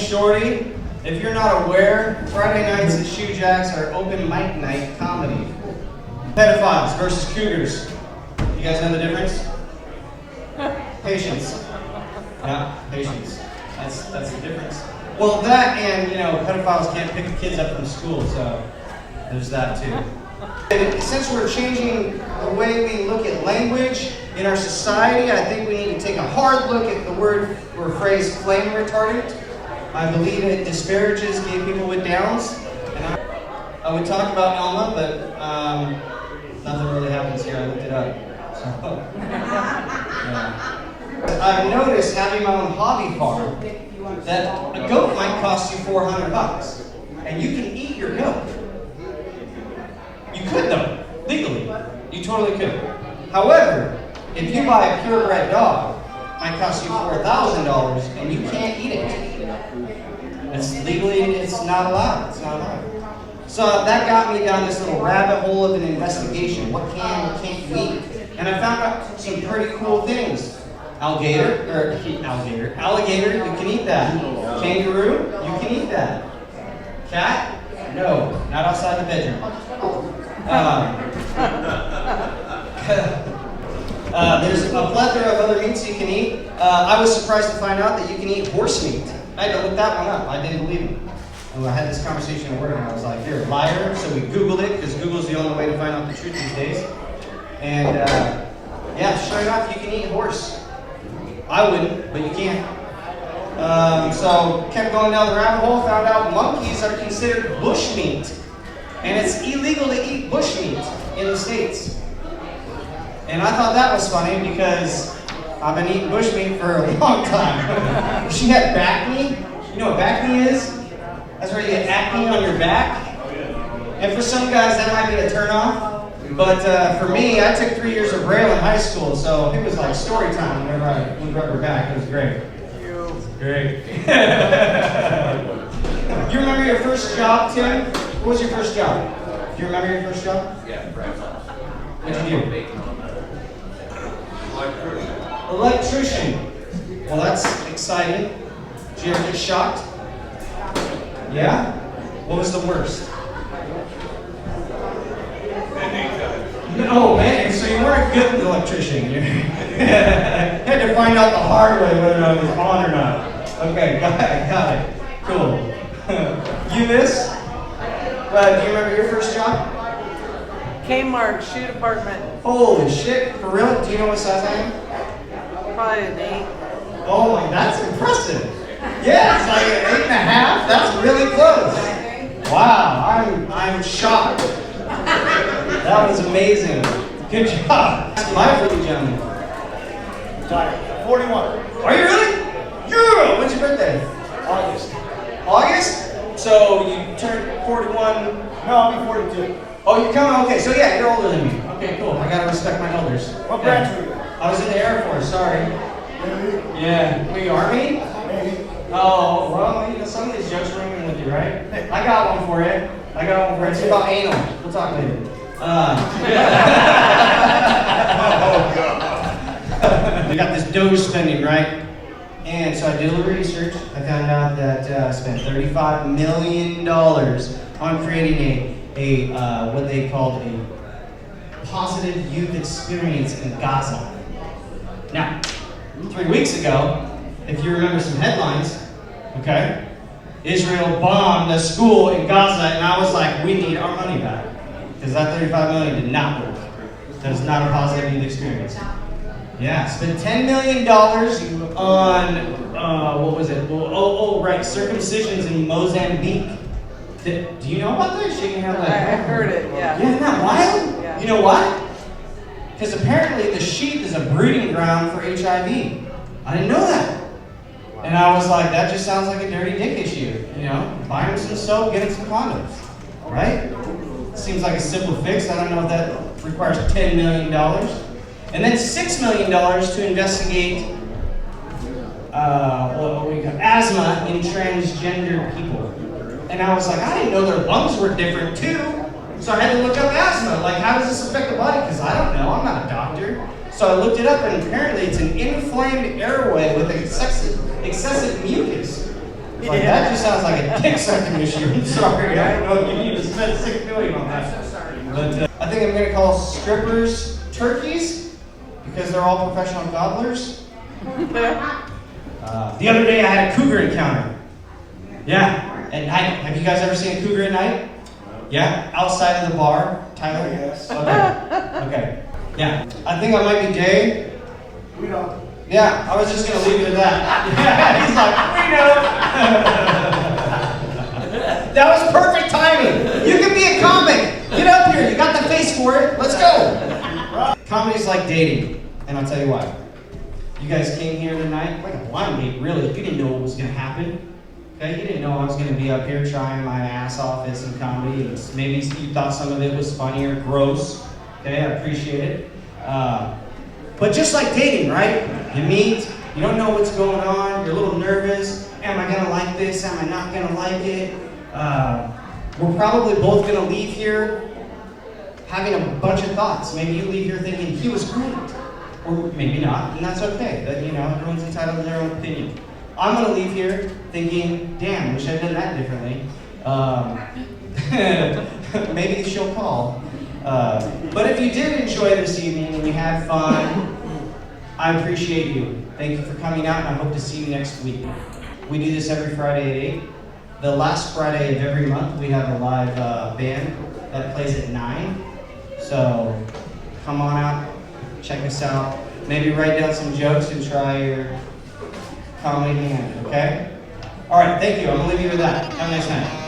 Shorty. If you're not aware, Friday nights at Shoe Jacks are open mic night comedy. Pedophiles versus cougars. You guys know the difference? Patience. Yeah, patience. That's the difference. Well, that and, pedophiles can't pick the kids up from school, so there's that too. And since we're changing the way we look at language in our society, I think we need to take a hard look at the word or phrase flame retardant. I believe it disparages gay people with Downs. And I would talk about Elma, but nothing really happens here. I looked it up. So, yeah. I've noticed, having my own hobby farm, that a goat might cost you $400, and you can eat your goat. You could though, legally. You totally could. However, if you buy a purebred dog, it might cost you $4,000, and you can't eat it. It's not allowed. It's not allowed. So that got me down this little rabbit hole of an investigation. What can't you eat? And I found out some pretty cool things. Alligator, you can eat that. Kangaroo, you can eat that. Cat, no, not outside the bedroom. There's a plethora of other meats you can eat. I was surprised to find out that you can eat horse meat. I had to look that one up. I didn't believe it. And I had this conversation at work, and I was like, "You're a liar." So we Googled it, because Google's the only way to find out the truth these days. And yeah, sure enough, you can eat horse. I wouldn't, but you can. So kept going down the rabbit hole, found out monkeys are considered bush meat. And it's illegal to eat bush meat in the States. And I thought that was funny because I've been eating bush meat for a long time. She had back knee. You know what back knee is? That's where you get acne on your back. And for some guys, that might be a turnoff. But for me, I took 3 years of Braille in high school, so it was like story time whenever I would rub her back. It was great. Great. You remember your first job, Tim? What was your first job? Do you remember your first job? Yeah, what did you do? Electrician. Well, that's exciting. Did you ever get shocked? Yeah? What was the worst? Oh man, so you weren't a good electrician. You had to find out the hard way whether I was on or not. Okay, got it. Cool. You miss? Do you remember your first job? Kmart, shoe department. Holy shit, for real? Do you know what size I am? Probably an 8. Oh my, that's impressive. Yeah, it's like an 8.5. That's really close. Wow, I'm shocked. That was amazing. Good job. My pretty gentleman. 41. Are you really? Yeah. When's your birthday? August. August? So you turned 41. No, I'll be 42. Oh, you're coming? Okay, so yeah, you're older than me. Okay, cool. I gotta respect my elders. What branch were you? I was in the Air Force, sorry. Maybe. Yeah. Were you Army? Maybe. Oh, well, some of these jokes are ringing with you, right? I got one for you. It's about anal. We'll talk later. Oh, God. We got this Doge spending, right? And so I did a little research. I found out that I spent $35 million on creating a what they called a positive youth experience in Gaza. Now, 3 weeks ago, if you remember some headlines, okay, Israel bombed a school in Gaza, and I was like, we need our money back. Because that $35 million did not work. That is not a positive youth experience. Yeah, spent $10 million on, what was it? Right, circumcisions in Mozambique. Do you know about that? Shaking your head like, I heard it, yeah. Yeah, isn't that wild? Yeah. You know why? Because apparently the sheep is a breeding ground for HIV. I didn't know that. And I was like, that just sounds like a dirty dick issue. Buy him some soap, get him some condoms. Right? Seems like a simple fix. I don't know if that requires $10 million. And then $6 million to investigate asthma in transgender people. And I was like, I didn't know their lungs were different too. So I had to look up asthma. Like, how does this affect the body? Because I don't know. I'm not a doctor. So I looked it up, and apparently it's an inflamed airway with excessive mucus. Like, that just sounds like a dick sucking machine. I'm sorry, I don't know if you need to spend $6 million on that. But I think I'm gonna call strippers turkeys because they're all professional gobblers. The other day I had a cougar encounter. Yeah, at night. Have you guys ever seen a cougar at night? Yeah, outside of the bar, Tyler? Yes. Okay. Okay. Yeah. I think I might be gay. We don't. Yeah, I was just gonna leave it at that. Yeah, he's like, we know. That was perfect timing. You can be a comic. Get up here. You got the face for it. Let's go. Comedy's like dating, and I'll tell you why. You guys came here tonight like a blind date, really. You didn't know what was gonna happen. Okay, you didn't know I was gonna be up here trying my ass off at some comedy. And maybe you thought some of it was funny or gross. Okay, I appreciate it. But just like dating, right? You meet, you don't know what's going on, you're a little nervous. Am I gonna like this? Am I not gonna like it? We're probably both gonna leave here having a bunch of thoughts. Maybe you leave here thinking he was great, or maybe not, and that's okay. That, you know, everyone's entitled to their own opinion. I'm gonna leave here thinking, damn, wish I'd done that differently. Maybe she'll call. But if you did enjoy this evening and you had fun, I appreciate you. Thank you for coming out, and I hope to see you next week. We do this every Friday at 8. The last Friday of every month, we have a live band that plays at 9. So come on out, check us out. Maybe write down some jokes and try your comedy hand, okay? All right, thank you. I'm going to leave you with that. Have a nice night.